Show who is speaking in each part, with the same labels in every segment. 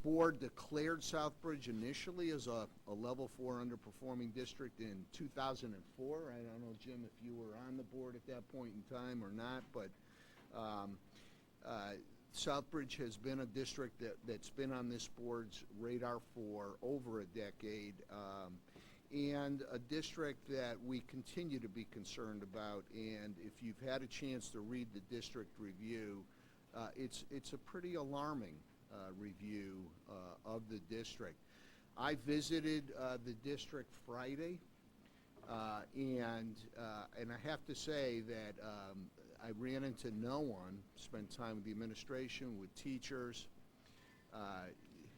Speaker 1: board declared Southbridge initially as a level 4 underperforming district in 2004. I don't know, Jim, if you were on the board at that point in time or not, but Southbridge has been a district that's been on this board's radar for over a decade, and a district that we continue to be concerned about. And if you've had a chance to read the district review, it's a pretty alarming review of the district. I visited the district Friday, and I have to say that I ran into no one, spent time with the administration, with teachers,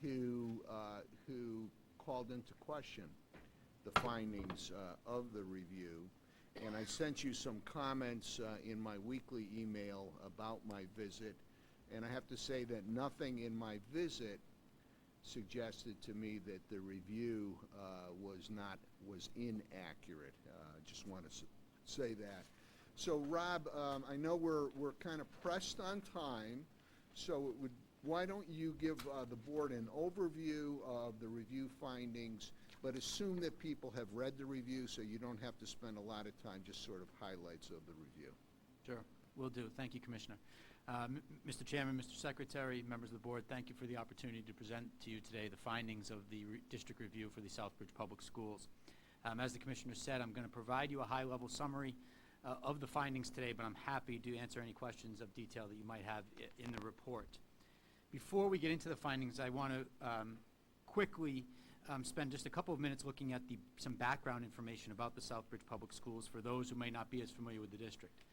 Speaker 1: who called into question the findings of the review. And I sent you some comments in my weekly email about my visit, and I have to say that nothing in my visit suggested to me that the review was inaccurate. I just want to say that. So, Rob, I know we're kind of pressed on time, so why don't you give the board an overview of the review findings, but assume that people have read the review so you don't have to spend a lot of time, just sort of highlights of the review.
Speaker 2: Sure, will do. Thank you, Commissioner. Mr. Chairman, Mr. Secretary, members of the board, thank you for the opportunity to present to you today the findings of the district review for the Southbridge Public Schools. As the Commissioner said, I'm going to provide you a high-level summary of the findings today, but I'm happy to answer any questions of detail that you might have in the report. Before we get into the findings, I want to quickly spend just a couple of minutes looking at some background information about the Southbridge Public Schools for those who may not be as familiar with the district.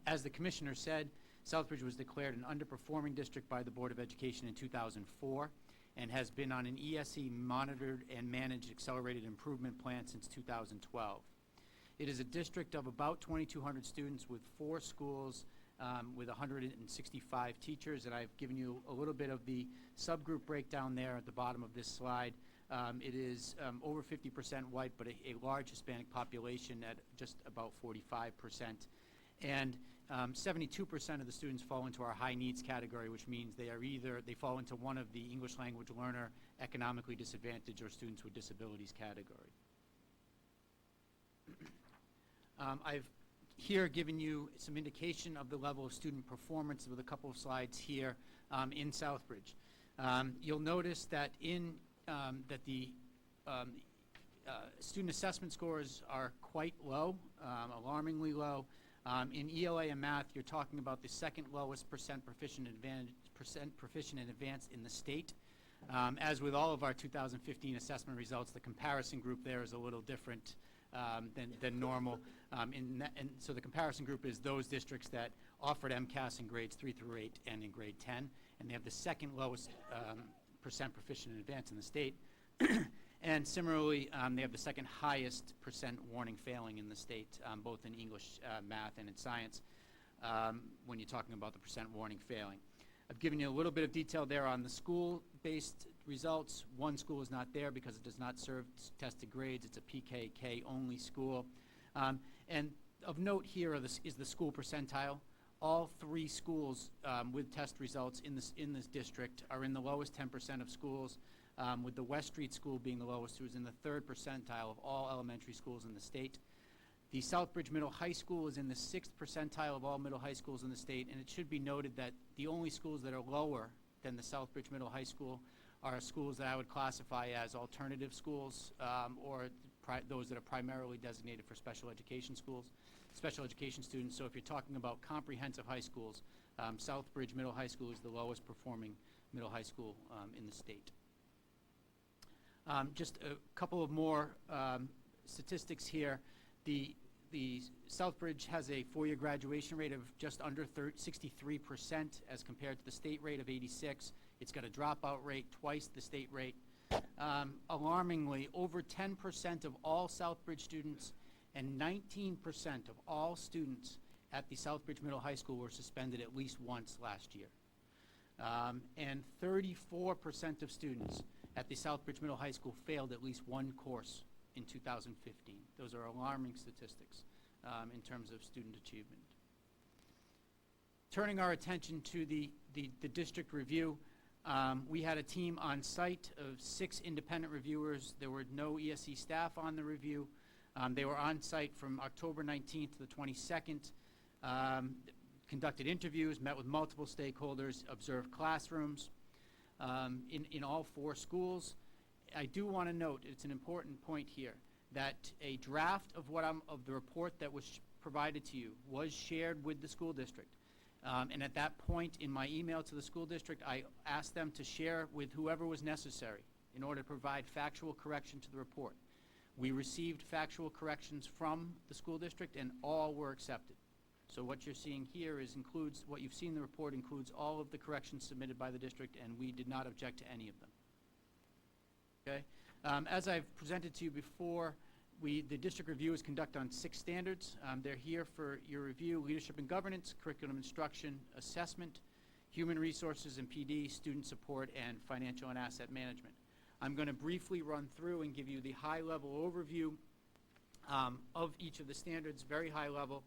Speaker 2: As the Commissioner said, Southbridge was declared an underperforming district by the Board of Education in 2004 and has been on an ESE monitored and managed accelerated improvement plan since 2012. It is a district of about 2,200 students with 4 schools with 165 teachers, and I've given you a little bit of the subgroup breakdown there at the bottom of this slide. It is over 50% white, but a large Hispanic population at just about 45%. And 72% of the students fall into our high needs category, which means they fall into one of the English language learner, economically disadvantaged, or students with disabilities category. I've here given you some indication of the level of student performance with a couple of slides here in Southbridge. You'll notice that the student assessment scores are quite low, alarmingly low. In ELA and math, you're talking about the second lowest percent proficient in advanced in the state. As with all of our 2015 assessment results, the comparison group there is a little different than normal. And so the comparison group is those districts that offered MCAS in grades 3 through 8 and in grade 10, and they have the second lowest percent proficient in advanced in the state. And similarly, they have the second highest percent warning failing in the state, both in English, math, and in science, when you're talking about the percent warning failing. I've given you a little bit of detail there on the school-based results. One school is not there because it does not serve tested grades. It's a PKK only school. And of note here is the school percentile. All 3 schools with test results in this district are in the lowest 10% of schools, with the West Street School being the lowest, who is in the 3rd percentile of all elementary schools in the state. The Southbridge Middle High School is in the 6th percentile of all middle high schools in the state, and it should be noted that the only schools that are lower than the Southbridge Middle High School are schools that I would classify as alternative schools, or those that are primarily designated for special education schools, special education students. So if you're talking about comprehensive high schools, Southbridge Middle High School is the lowest performing middle high school in the state. Just a couple of more statistics here. The Southbridge has a 4-year graduation rate of just under 63% as compared to the state rate of 86%. It's got a dropout rate twice the state rate. Alarmingly, over 10% of all Southbridge students and 19% of all students at the Southbridge Middle High School were suspended at least once last year. And 34% of students at the Southbridge Middle High School failed at least one course in 2015. Those are alarming statistics in terms of student achievement. Turning our attention to the district review, We had a team on site of 6 independent reviewers. There were no ESE staff on the review. They were on site from October 19th to the 22nd, conducted interviews, met with multiple stakeholders, observed classrooms in all 4 schools. I do want to note, it's an important point here, that a draft of of the report that was provided to you was shared with the school district. And at that point in my email to the school district, I asked them to share with whoever was necessary in order to provide factual correction to the report. We received factual corrections from the school district, and all were accepted. So what you're seeing here includes, what you've seen in the report includes all of the corrections submitted by the district, and we did not object to any of them. Okay? As I've presented to you before, the district review is conducted on 6 standards. They're here for your review: leadership and governance, curriculum instruction, assessment, human resources and PD, student support, and financial and asset management. I'm going to briefly run through and give you the high-level overview of each of the standards, very high level.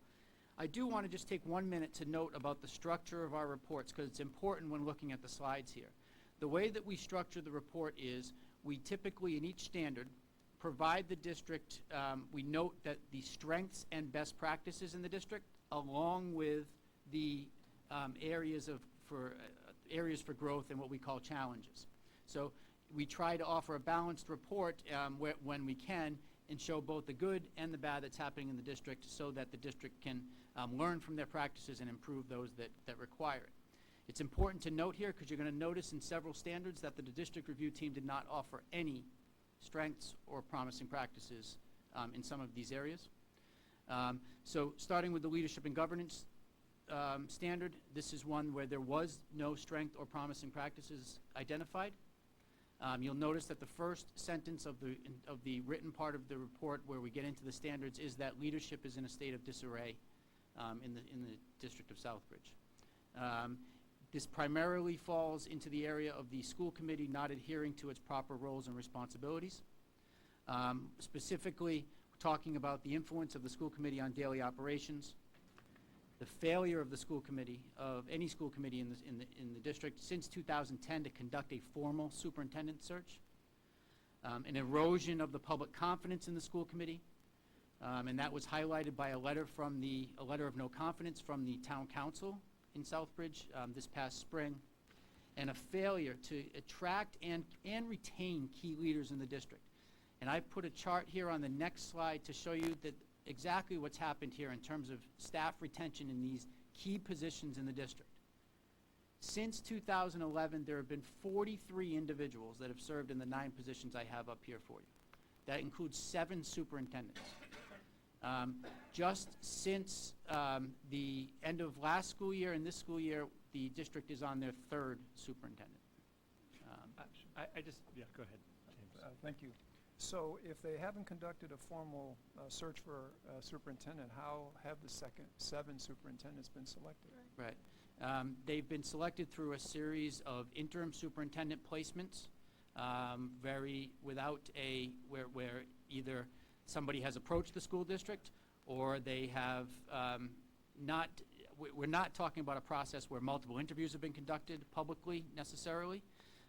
Speaker 2: I do want to just take 1 minute to note about the structure of our reports, because it's important when looking at the slides here. The way that we structure the report is we typically, in each standard, provide the district, we note that the strengths and best practices in the district, along with the areas for growth and what we call challenges. So we try to offer a balanced report when we can, and show both the good and the bad that's happening in the district, so that the district can learn from their practices and improve those that require it. It's important to note here, because you're going to notice in several standards that the district review team did not offer any strengths or promising practices in some of these areas. So starting with the leadership and governance standard, this is one where there was no strength or promising practices identified. You'll notice that the first sentence of the written part of the report, where we get into the standards, is that leadership is in a state of disarray in the district of Southbridge. This primarily falls into the area of the school committee not adhering to its proper roles and responsibilities. Specifically, we're talking about the influence of the school committee on daily operations, the failure of the school committee, of any school committee in the district since 2010 to conduct a formal superintendent search, an erosion of the public confidence in the school committee, and that was highlighted by a letter of no confidence from the town council in Southbridge this past spring, and a failure to attract and retain key leaders in the district. And I put a chart here on the next slide to show you that exactly what's happened here in terms of staff retention in these key positions in the district. Since 2011, there have been 43 individuals that have served in the 9 positions I have up here for you. That includes 7 superintendents. Just since the end of last school year and this school year, the district is on their 3rd superintendent.
Speaker 3: Yeah, go ahead, James.
Speaker 4: Thank you. So if they haven't conducted a formal search for a superintendent, how have the 7 superintendents been selected?
Speaker 2: Right. They've been selected through a series of interim superintendent placements, where either somebody has approached the school district, or they have we're not talking about a process where multiple interviews have been conducted publicly necessarily.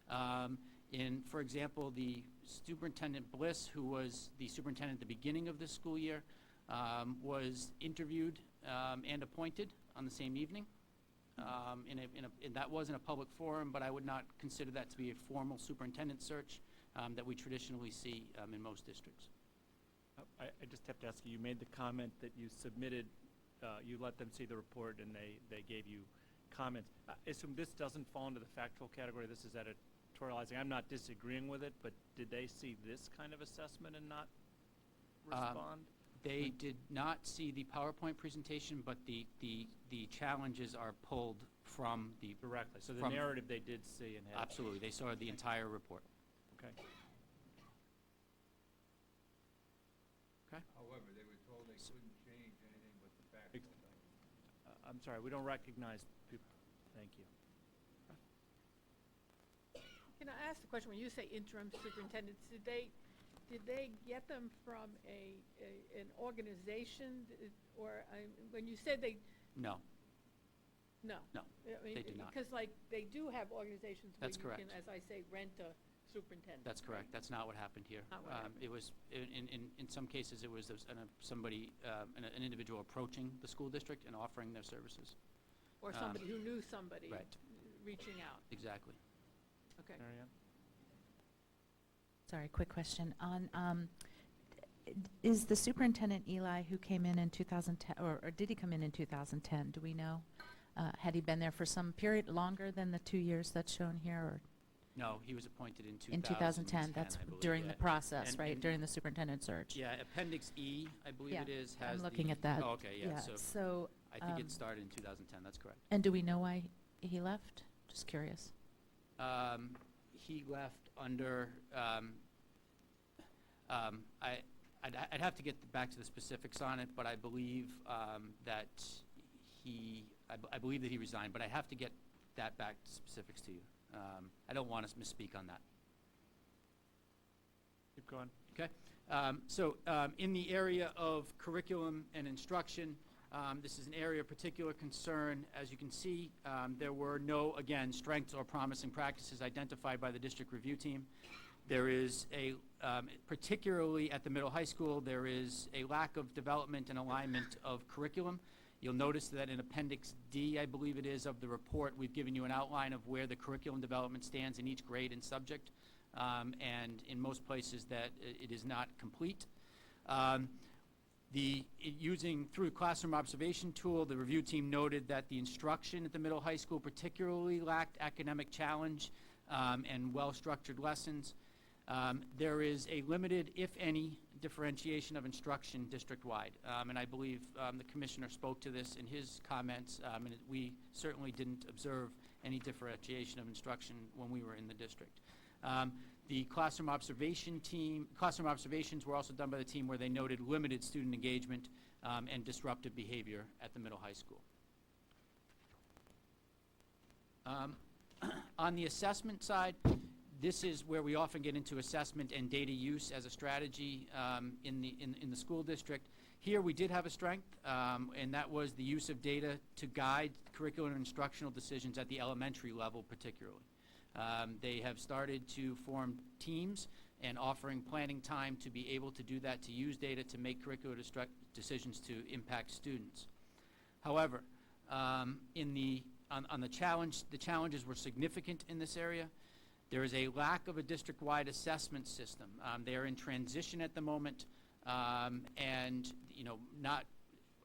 Speaker 2: For example, the Superintendent Bliss, who was the superintendent at the beginning of this school year, was interviewed and appointed on the same evening. And that wasn't a public forum, but I would not consider that to be a formal superintendent search that we traditionally see in most districts.
Speaker 3: I just have to ask you made the comment that you submitted, you let them see the report and they gave you comments. I assume this doesn't fall into the factual category, this is editorializing. I'm not disagreeing with it, but did they see this kind of assessment and not respond?
Speaker 2: They did not see the PowerPoint presentation, but the challenges are pulled from the...
Speaker 3: Directly, so the narrative they did see and had...
Speaker 2: Absolutely, they saw the entire report.
Speaker 3: Okay.
Speaker 2: Okay.
Speaker 5: However, they were told they couldn't change anything but the factual things.
Speaker 3: I'm sorry, we don't recognize people. Thank you.
Speaker 6: Can I ask the question, when you say interim superintendents, did they get them from an organization, or when you said they...
Speaker 2: No.
Speaker 6: No.
Speaker 2: No, they do not.
Speaker 6: Because like, they do have organizations where
Speaker 2: That's
Speaker 6: you
Speaker 2: correct.
Speaker 6: can, as I say, rent a superintendent.
Speaker 2: That's correct. That's not what happened here.
Speaker 6: Not what happened.
Speaker 2: It was, in some cases, it was somebody, an individual approaching the school district and offering their services.
Speaker 6: Or somebody who knew somebody.
Speaker 2: Right.
Speaker 6: Reaching out.
Speaker 2: Exactly.
Speaker 6: Okay.
Speaker 3: Marianne?
Speaker 7: Sorry, quick question. Is the superintendent Eli who came in 2010, or did he come in 2010? Do we know? Had he been there for some period longer than the 2 years that's shown here, or
Speaker 2: No, he was appointed in 2010.
Speaker 7: in 2010? That's
Speaker 2: I believe,
Speaker 7: during
Speaker 2: yeah.
Speaker 7: the process,
Speaker 2: And-
Speaker 7: right?
Speaker 2: and-
Speaker 7: During the superintendent search.
Speaker 2: Yeah, Appendix E, I believe
Speaker 7: Yeah,
Speaker 2: it is, has
Speaker 7: I'm looking at that.
Speaker 2: Oh, okay, yeah, so
Speaker 7: So,
Speaker 2: I think it started in 2010, that's correct.
Speaker 7: and do we know why he left? Just curious.
Speaker 2: He left under, I'd have to get back to the specifics on it, but I believe that I believe that he resigned, but I have to get that back to specifics to you. I don't want to misspeak on that.
Speaker 3: Keep going.
Speaker 2: Okay. In the area of curriculum and instruction, this is an area of particular concern. As you can see, there were no, again, strengths or promising practices identified by the district review team. There is particularly at the middle high school, there is a lack of development and alignment of curriculum. You'll notice that in Appendix D, I believe it is, of the report, we've given you an outline of where the curriculum development stands in each grade and subject, and in most places that it is not complete. Using through classroom observation tool, the review team noted that the instruction at the middle high school particularly lacked academic challenge and well-structured lessons. There is a limited, if any, differentiation of instruction district-wide. And I believe the commissioner spoke to this in his comments, and we certainly didn't observe any differentiation of instruction when we were in the district. The classroom observations were also done by the team where they noted limited student engagement and disruptive behavior at the middle high school. On the assessment side, this is where we often get into assessment and data use as a strategy in the school district. Here we did have a strength, and that was the use of data to guide curricular and instructional decisions at the elementary level particularly. They have started to form teams and offering planning time to be able to do that, to use data to make curricular decisions to impact students. However, on the challenges were significant in this area. There is a lack of a district-wide assessment system. They are in transition at the moment, and not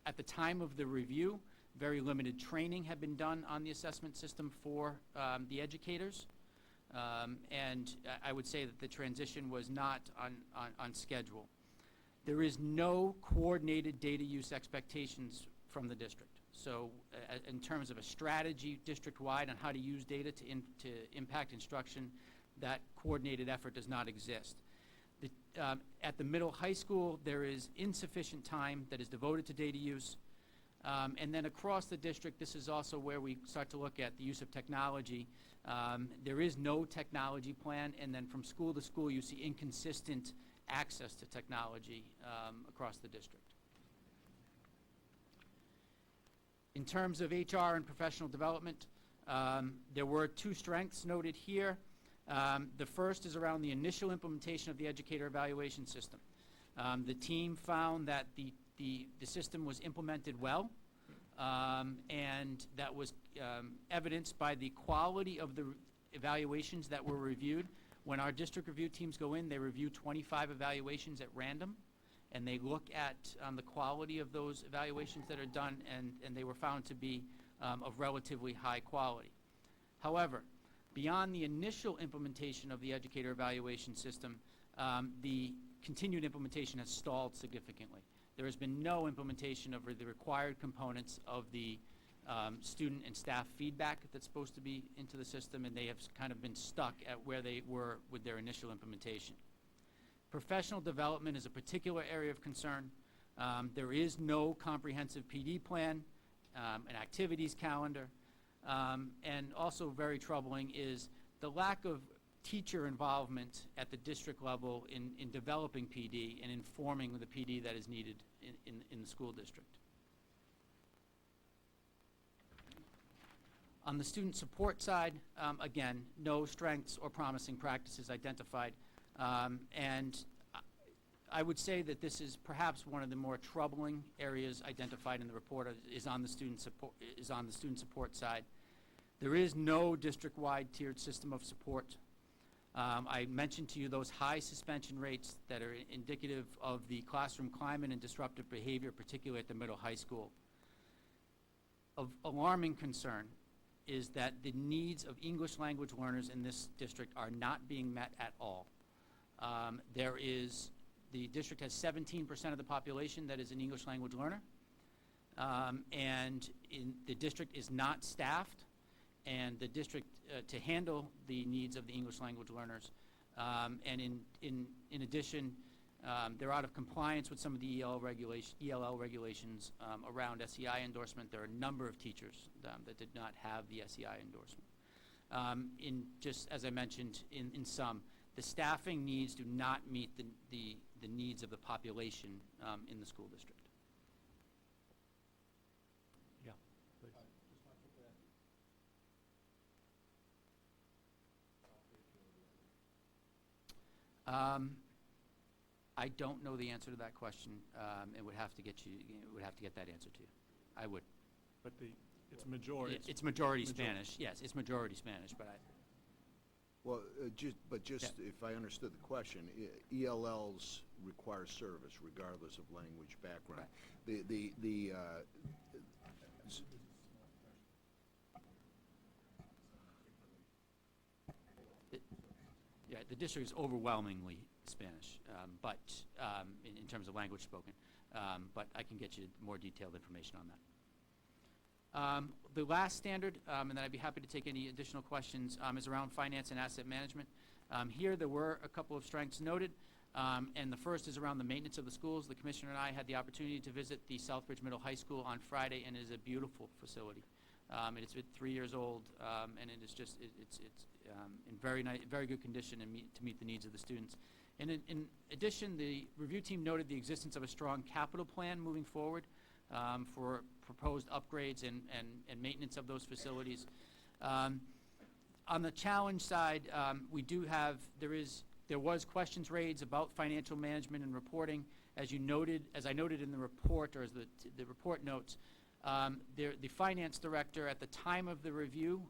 Speaker 2: at the time of the review, very limited training had been done on the assessment system for the educators. And I would say that the transition was not on schedule. There is no coordinated data use expectations from the district. So in terms of a strategy district-wide on how to use data to impact instruction, that coordinated effort does not exist. At the middle high school, there is insufficient time that is devoted to data use. And then across the district, this is also where we start to look at the use of technology. There is no technology plan, and then from school to school, you see inconsistent access to technology across the district. In terms of HR and professional development, there were two strengths noted here. The first is around the initial implementation of the educator evaluation system. The team found that the system was implemented well, and that was evidenced by the quality of the evaluations that were reviewed. When our district review teams go in, they review 25 evaluations at random, and they look at the quality of those evaluations that are done, and they were found to be of relatively high quality. However, beyond the initial implementation of the educator evaluation system, the continued implementation has stalled significantly. There has been no implementation of the required components of the student and staff feedback that's supposed to be into the system, and they have kind of been stuck at where they were with their initial implementation. Professional development is a particular area of concern. There is no comprehensive PD plan, an activities calendar, and also very troubling is the lack of teacher involvement at the district level in developing PD and informing the PD that is needed in the school district. On the student support side, again, no strengths or promising practices identified. And I would say that this is perhaps one of the more troubling areas identified in the report is on the student support side. There is no district-wide tiered system of support. I mentioned to you those high suspension rates that are indicative of the classroom climate and disruptive behavior, particularly at the middle high school. Of alarming concern is that the needs of English language learners in this district are not being met at all. The district has 17% of the population that is an English language learner, and the district is not staffed, and the district to handle the needs of the English language learners. And in addition, they're out of compliance with some of the ELL regulations around SEI endorsement. There are a number of teachers that did not have the SEI endorsement. Just as I mentioned, in sum, the staffing needs do not meet the needs of the population in the school district.
Speaker 3: Yeah, please.
Speaker 2: I don't know the answer to that question. It would have to get that answer to you. I would.
Speaker 3: But it's majority.
Speaker 2: It's majority Spanish. Yes, it's majority Spanish, but
Speaker 1: Well, just if I understood the question, ELLs require service regardless of language background.
Speaker 2: The district is overwhelmingly Spanish, but in terms of language spoken. But I can get you more detailed information on that. The last standard, and then I'd be happy to take any additional questions, is around finance and asset management. Here there were a couple of strengths noted, and the first is around the maintenance of the schools. The commissioner and I had the opportunity to visit the Southbridge Middle High School on Friday, and it is a beautiful facility. It's been 3 years old, and it is just it's in very good condition to meet the needs of the students. And in addition, the review team noted the existence of a strong capital plan moving forward for proposed upgrades and maintenance of those facilities. On the challenge side, there was questions raised about financial management and reporting. As I noted in the report, or as the report notes, the finance director at the time of the review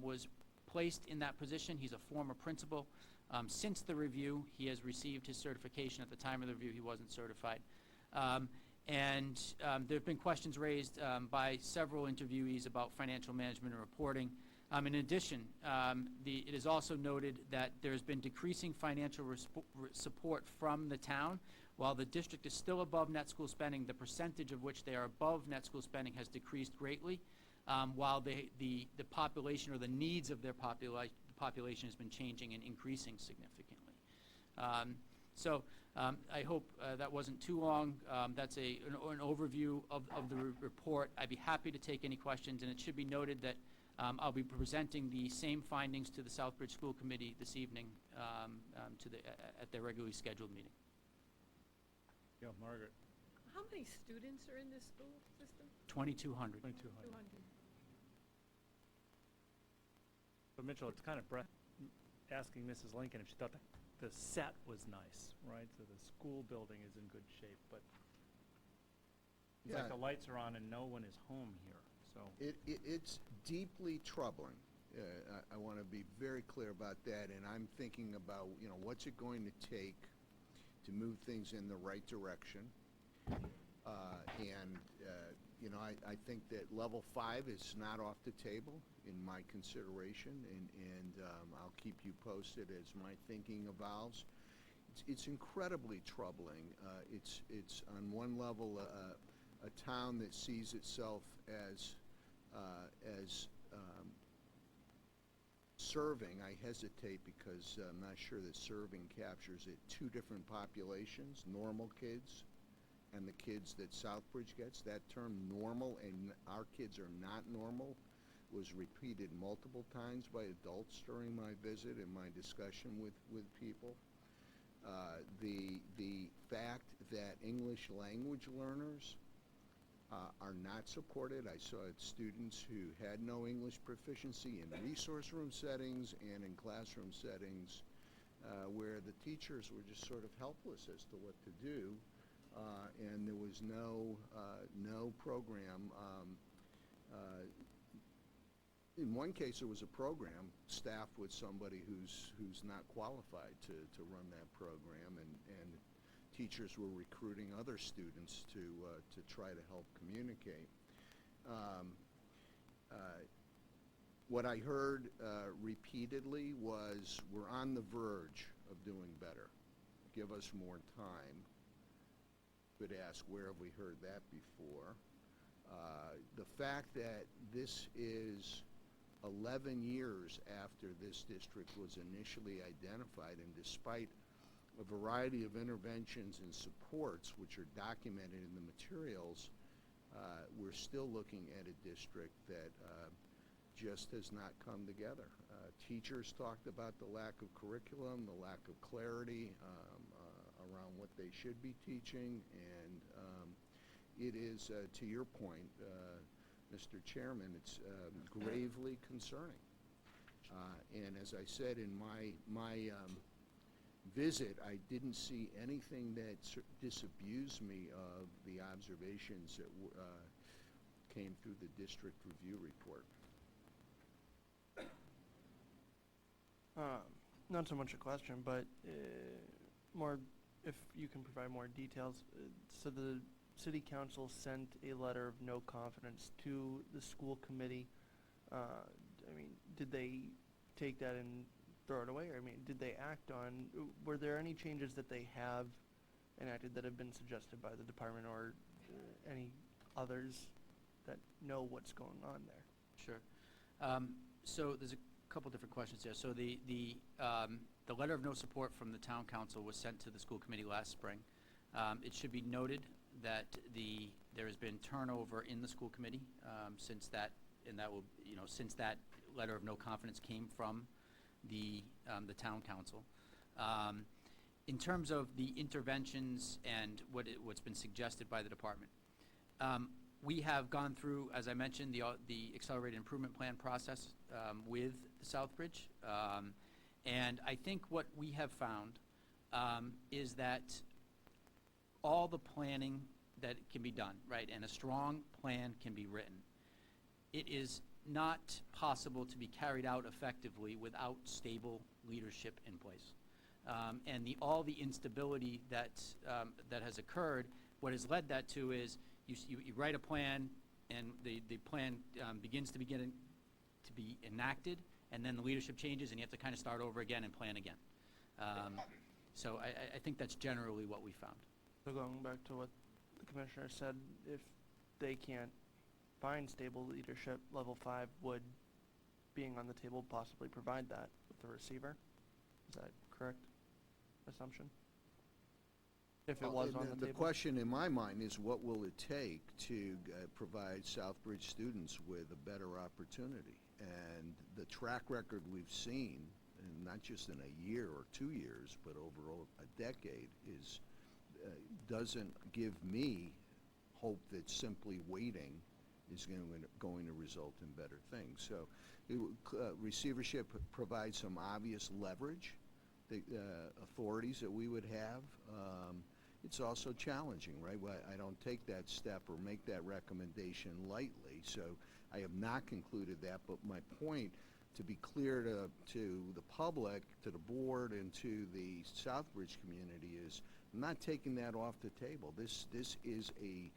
Speaker 2: was placed in that position. He's a former principal. Since the review, he has received his certification. At the time of the review, he wasn't certified. And there have been questions raised by several interviewees about financial management and reporting. In addition, it is also noted that there's been decreasing financial support from the town. While the district is still above net school spending, the percentage of which they are above net school spending has decreased greatly, while the population or the needs of their population has been changing and increasing significantly. I hope that wasn't too long. That's an overview of the report. I'd be happy to take any questions, and it should be noted that I'll be presenting the same findings to the Southbridge School Committee this evening at their regularly scheduled meeting.
Speaker 3: Yeah, Margaret.
Speaker 6: How many students are in this school system?
Speaker 2: 2,200.
Speaker 3: 2,200.
Speaker 6: 200.
Speaker 3: But Mitchell, it's kind of asking Mrs. Lincoln if she thought the set was nice, right? So the school building is in good shape, but it's like the lights are on and no one is home here. So
Speaker 1: It's deeply troubling. I want to be very clear about that, and I'm thinking about, what's it going to take to move things in the right direction. I think that level 5 is not off the table in my consideration, and I'll keep you posted as my thinking evolves. It's incredibly troubling. It's on one level a town that sees itself as serving. I hesitate because I'm not sure that serving captures it. 2 different populations, normal kids and the kids that Southbridge gets. That term normal and our kids are not normal was repeated multiple times by adults during my visit and my discussion with people. The fact that English language learners are not supported. I saw students who had no English proficiency in resource room settings and in classroom settings where the teachers were just sort of helpless as to what to do, and there was no program. In one case, there was a program staffed with somebody who's not qualified to run that program, and teachers were recruiting other students to try to help communicate. What I heard repeatedly was, we're on the verge of doing better. Give us more time. Could ask, where have we heard that before? The fact that this is 11 years after this district was initially identified, and despite a variety of interventions and supports which are documented in the materials, we're still looking at a district that just has not come together. Teachers talked about the lack of curriculum, the lack of clarity around what they should be teaching, and it is, to your point, Mr. Chairman, it's gravely concerning. And as I said in my visit, I didn't see anything that disabused me of the observations that came through the district review report.
Speaker 8: Not so much a question, but more, if you can provide more details. So the city council sent a letter of no confidence to the school committee. I mean, did they take that and throw it away? Or, I mean, did they act on, were there any changes that they have enacted that have been suggested by the department, or any others that know what's going on there?
Speaker 2: Sure. So there's a couple different questions here. So the letter of no support from the town council was sent to the school committee last spring. It should be noted that there has been turnover in the school committee since that, and that will, since that letter of no confidence came from the town council. In terms of the interventions and what's been suggested by the department, we have gone through, as I mentioned, the accelerated improvement plan process with the Southbridge, and I think what we have found is that all the planning that can be done, right, and a strong plan can be written. It is not possible to be carried out effectively without stable leadership in place. And all the instability that has occurred, what has led that to is you write a plan, and the plan begins to be enacted, and then the leadership changes, and you have to kind of start over again and plan again. So I think that's generally what we found.
Speaker 8: So going back to what the commissioner said, if they can't find stable leadership, level 5 would, being on the table, possibly provide that with the receiver? Is that correct assumption? If it was on the table?
Speaker 1: The question in my mind is, what will it take to provide Southbridge students with a better opportunity? And the track record we've seen, and not just in a year or 2 years, but over a decade, doesn't give me hope that simply waiting is going to result in better things. So receivership provides some obvious leverage, the authorities that we would have. It's also challenging, right? Well, I don't take that step or make that recommendation lightly, so I have not concluded that, but my point, to be clear to the public, to the board, and to the Southbridge community, is I'm not taking that off the table. This is a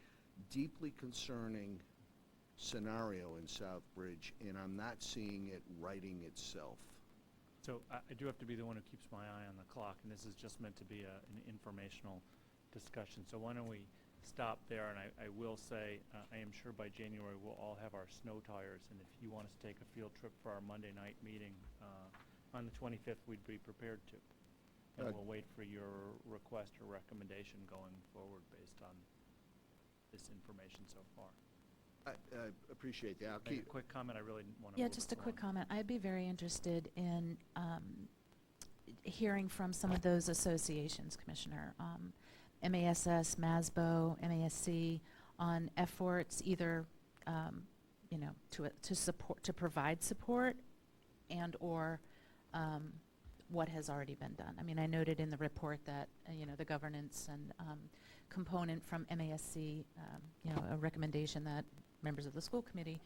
Speaker 1: deeply concerning scenario in Southbridge, and I'm not seeing it righting itself.
Speaker 3: So I do have to be the one who keeps my eye on the clock, and this is just meant to be an informational discussion. So why don't we stop there, and I will say, I am sure by January we'll all have our snow tires, and if you want us to take a field trip for our Monday night meeting on the 25th, we'd be prepared to. And we'll wait for your request or recommendation going forward based on this information so far.
Speaker 1: I appreciate that. I'll
Speaker 3: Make a
Speaker 1: keep.
Speaker 3: quick comment. I really want to.
Speaker 7: Yeah, just a quick comment. I'd be very interested in hearing from some of those associations, Commissioner. MASS, MASBO, MASC, on efforts either, you know, to support, to provide support and/or what has already been done. I mean, I noted in the report that, you know, the governance and component from MASC, you know, a recommendation that members of the school committee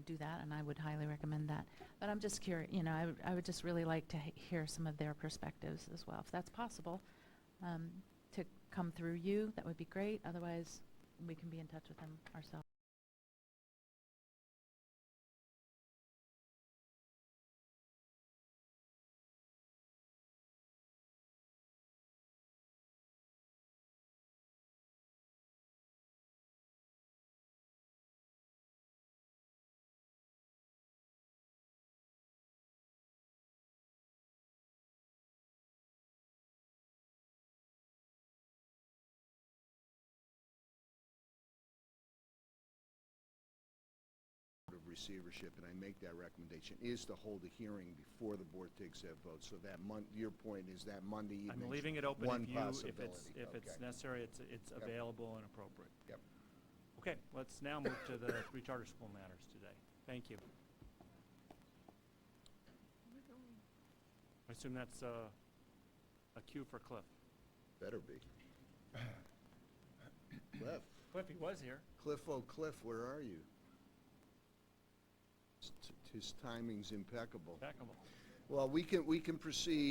Speaker 7: do that, and I would highly recommend that. But I'm just curious, you know, I would just really like to hear some of their perspectives as well. If that's possible, to come through you, that would be great. Otherwise, we can be in touch with them ourselves.
Speaker 1: of receivership, and I make that recommendation, is to hold a hearing before the board takes their vote, so that your point is that Monday evening.
Speaker 3: I'm leaving it open
Speaker 1: one
Speaker 3: if you,
Speaker 1: possibility.
Speaker 3: if it's
Speaker 1: Okay.
Speaker 3: necessary, it's
Speaker 1: Yep.
Speaker 3: available and appropriate.
Speaker 1: Yep.
Speaker 3: Okay, let's now move to the 3 charter school matters today. Thank you. I assume that's a cue for Cliff.
Speaker 1: Better be. Cliff.
Speaker 3: Cliff, he was here.
Speaker 1: Cliff, oh Cliff, where are you? His timing's impeccable.
Speaker 3: Impeccable.
Speaker 1: Well, we can proceed